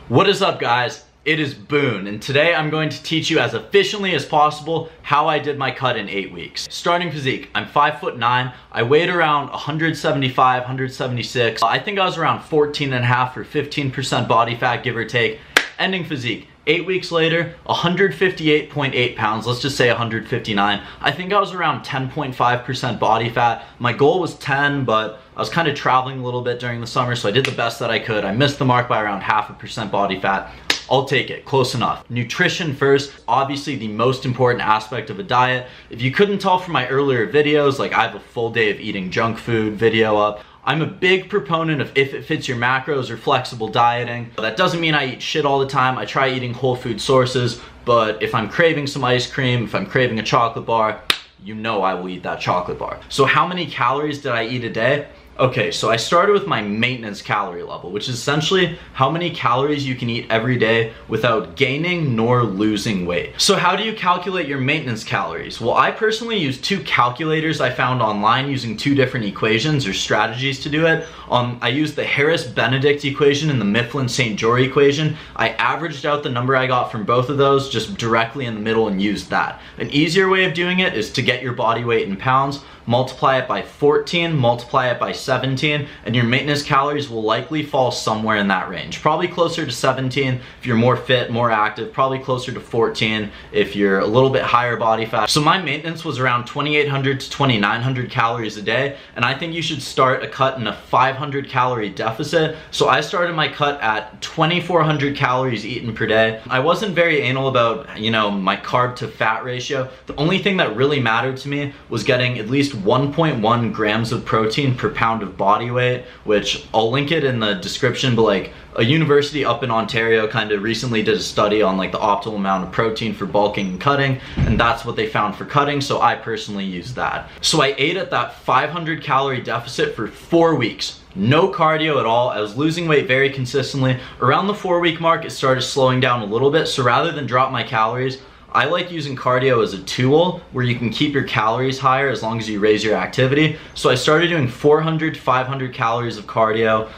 What is up, guys? It is Boon, and today I'm going to teach you as efficiently as possible how I did my cut in 8 weeks. Starting physique, I'm 5'9". I weighed around 175, 176. I think I was around 14.5 or 15% body fat, give or take. Ending physique, 8 weeks later, 158.8 pounds, let's just say 159. I think I was around 10.5% body fat. My goal was 10, but I was kind of traveling a little bit during the summer, so I did the best that I could. I missed the mark by around 0.5% body fat. I'll take it, close enough. Nutrition first, obviously the most important aspect of a diet. If you couldn't tell from my earlier videos, like I have a full day of eating junk food video up. I'm a big proponent of if it fits your macros or flexible dieting. That doesn't mean I eat shit all the time. I try eating whole food sources, but if I'm craving some ice cream, if I'm craving a chocolate bar, you know I will eat that chocolate bar. So how many calories did I eat a day? Okay, so I started with my maintenance calorie level, which is essentially how many calories you can eat every day without gaining nor losing weight. So how do you calculate your maintenance calories? Well, I personally use two calculators I found online using two different equations or strategies to do it. I used the Harris-Benedict equation and the Mifflin-St. Jeor equation. I averaged out the number I got from both of those just directly in the middle and used that. An easier way of doing it is to get your body weight in pounds, multiply it by 14, multiply it by 17, and your maintenance calories will likely fall somewhere in that range. Probably closer to 17 if you're more fit, more active, probably closer to 14 if you're a little bit higher body fat. So my maintenance was around 2,800 to 2,900 calories a day, and I think you should start a cut in a 500 calorie deficit. So I started my cut at 2,400 calories eaten per day. I wasn't very anal about, my carb to fat ratio. The only thing that really mattered to me was getting at least 1.1 grams of protein per pound of body weight, which I'll link it in the description, but like a university up in Ontario kind of recently did a study on like the optimal amount of protein for bulking and cutting, and that's what they found for cutting, so I personally used that. So I ate at that 500 calorie deficit for 4 weeks. No cardio at all. I was losing weight very consistently. Around the 4-week mark, it started slowing down a little bit, so rather than drop my calories, I like using cardio as a tool where you can keep your calories higher as long as you raise your activity. So I started doing 400, 500 calories of cardio.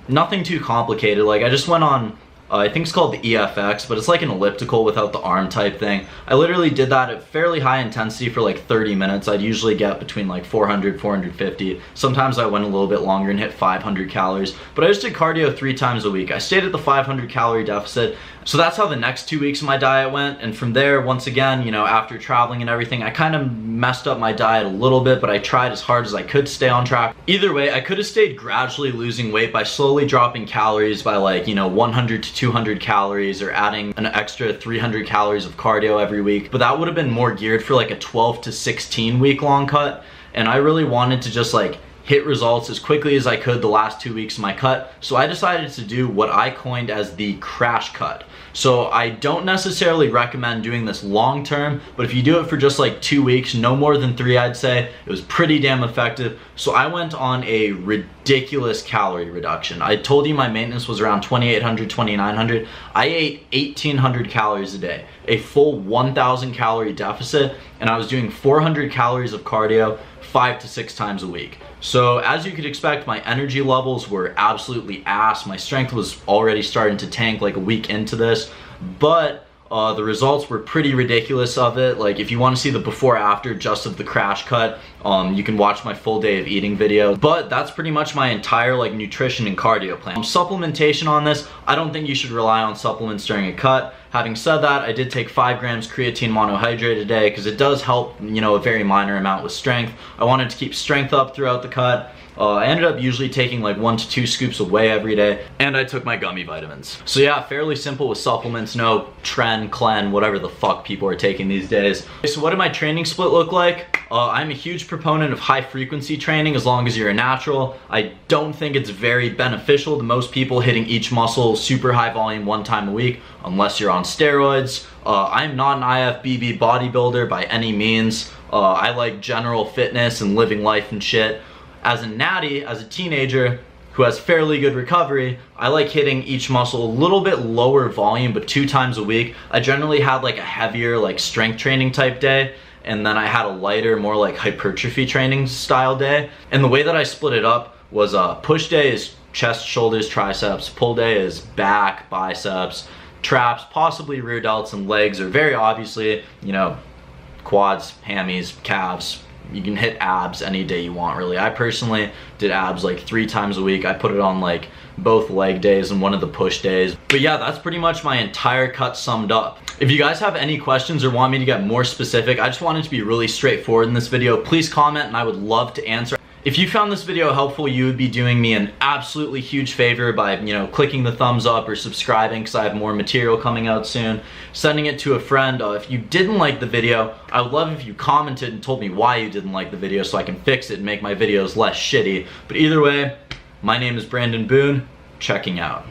Nothing too complicated. Like I just went on, I think it's called the EFX, but it's like an elliptical without the arm type thing. I literally did that at fairly high intensity for like 30 minutes. I'd usually get between like 400, 450. Sometimes I went a little bit longer and hit 500 calories, but I just did cardio 3 times a week. I stayed at the 500 calorie deficit. So that's how the next 2 weeks of my diet went, and from there, once again, after traveling and everything, I kind of messed up my diet a little bit, but I tried as hard as I could to stay on track. Either way, I could have stayed gradually losing weight by slowly dropping calories by like, 100 to 200 calories or adding an extra 300 calories of cardio every week, but that would have been more geared for like a 12 to 16 week long cut, and I really wanted to just like hit results as quickly as I could the last 2 weeks of my cut. So I decided to do what I coined as the crash cut. So I don't necessarily recommend doing this long term, but if you do it for just like 2 weeks, no more than 3, I'd say, it was pretty damn effective. So I went on a ridiculous calorie reduction. I told you my maintenance was around 2,800, 2,900. I ate 1,800 calories a day, a full 1,000 calorie deficit, and I was doing 400 calories of cardio 5 to 6 times a week. So as you could expect, my energy levels were absolutely ass. My strength was already starting to tank like a week into this, but the results were pretty ridiculous of it. Like if you want to see the before after just of the crash cut, you can watch my full day of eating video. But that's pretty much my entire like nutrition and cardio plan. Supplementation on this, I don't think you should rely on supplements during a cut. Having said that, I did take 5 grams creatine monohydrate a day because it does help, a very minor amount with strength. I wanted to keep strength up throughout the cut. I ended up usually taking like 1 to 2 scoops of whey every day, and I took my gummy vitamins. So yeah, fairly simple with supplements, no tren, clen, whatever the fuck people are taking these days. So what did my training split look like? I'm a huge proponent of high frequency training as long as you're a natural. I don't think it's very beneficial to most people hitting each muscle super high volume 1 time a week unless you're on steroids. I'm not an IFBB bodybuilder by any means. I like general fitness and living life and shit. As a natty, as a teenager who has fairly good recovery, I like hitting each muscle a little bit lower volume, but 2 times a week. I generally had like a heavier like strength training type day, and then I had a lighter, more like hypertrophy training style day. And the way that I split it up was push day is chest, shoulders, triceps. Pull day is back, biceps, traps, possibly rear delts, and legs, or very obviously, you know, quads, hammies, calves. You can hit abs any day you want, really. I personally did abs like 3 times a week. I put it on like both leg days and one of the push days. But yeah, that's pretty much my entire cut summed up. If you guys have any questions or want me to get more specific, I just wanted to be really straightforward in this video, please comment and I would love to answer. If you found this video helpful, you would be doing me an absolutely huge favor by, you know, clicking the thumbs up or subscribing, because I have more material coming out soon. Sending it to a friend. If you didn't like the video, I would love if you commented and told me why you didn't like the video so I can fix it and make my videos less shitty. But either way, my name is Brandon Boon, checking out.